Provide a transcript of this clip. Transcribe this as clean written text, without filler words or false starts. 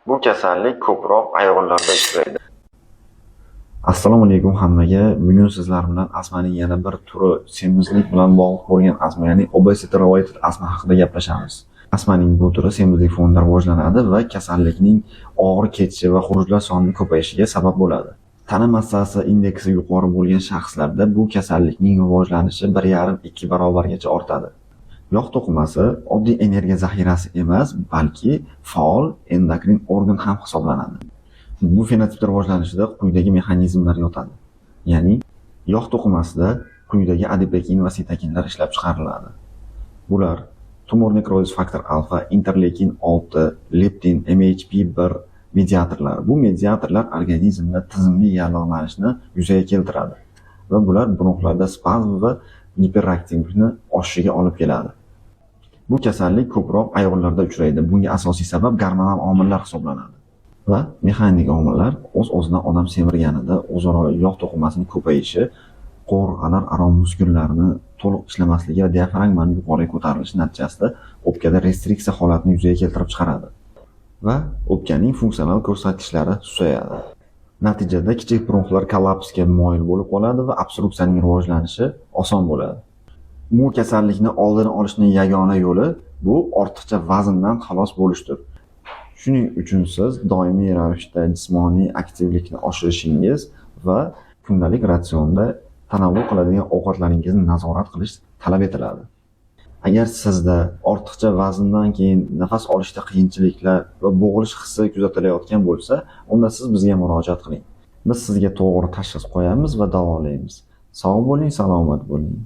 Bu kasallik ko'proq ayollarda uchraydi. Assalomu alaykum hammaga. Bugun sizlar bilan astmaning yana bir turi, semizlik bilan bog'liq bo'lgan astma, ya'ni obesity related astma haqida gaplashamiz. Astmaning bu turi semizlik fonida rivojlanadi va kasallikning og'ir kechishi va xurujlar sonining ko'payishiga sabab bo'ladi. Tana massasi indeksi yuqori bo'lgan shaxslarda bu kasallikning rivojlanishi 1,5-2 barobargacha ortadi. Yog' to'qimasi oddiy energiya zaxirasi emas, balki faol endokrin organ ham hisoblanadi. Bu fenotipda rivojlanishida quyidagi mexanizmlar yotadi. Ya'ni yog' to'qimasida quyidagi adipekin va sitokinlar ishlab chiqariladi. Bular tumor nekrozis faktor alfa, interleykin 6, leptin, MHP1 mediatorlar. Bu mediatorlar organizmda tizimli yallig'lanishni yuzaga keltiradi va bular bronxlarda spazm va giperaktivlikni oshishiga olib keladi. Bu kasallik ko'proq ayollarda uchraydi. Bunga asosiy sabab gormonal omillar hisoblanadi. Va mexanik omillar o'z-o'zidan odam semirganida o'zaro yog' to'qimasining ko'payishi, qo'rg'alar aro muskullarni to'liq ishlamasligi va diafragmaning yuqoriga ko'tarilishi natijasida o'pkada restriksiya holatini yuzaga keltirib chiqaradi va o'pkaning funksional ko'rsatkichlari susayadi. Natijada kichik bronxlar kollapsga moyil bo'lib qoladi va obstruksiyaning rivojlanishi oson bo'ladi. Bu kasallikni oldini olishning yagona yo'li bu ortiqcha vazndan xalos bo'lishdir. Shuning uchun siz doimiy ravishda jismoniy aktivlikni oshirishingiz va kundalik ratsionda tanovvul qiladigan ovqatlaringizni nazorat qilish talab etiladi. Agar sizda ortiqcha vazndan keyin nafas olishda qiyinchiliklar va bo'g'ilish hissi kuzatilayotgan bo'lsa, unda siz bizga murojaat qiling. Biz sizga to'g'ri tashxis qo'yamiz va davolaymiz. Sog' bo'ling, salomat bo'ling.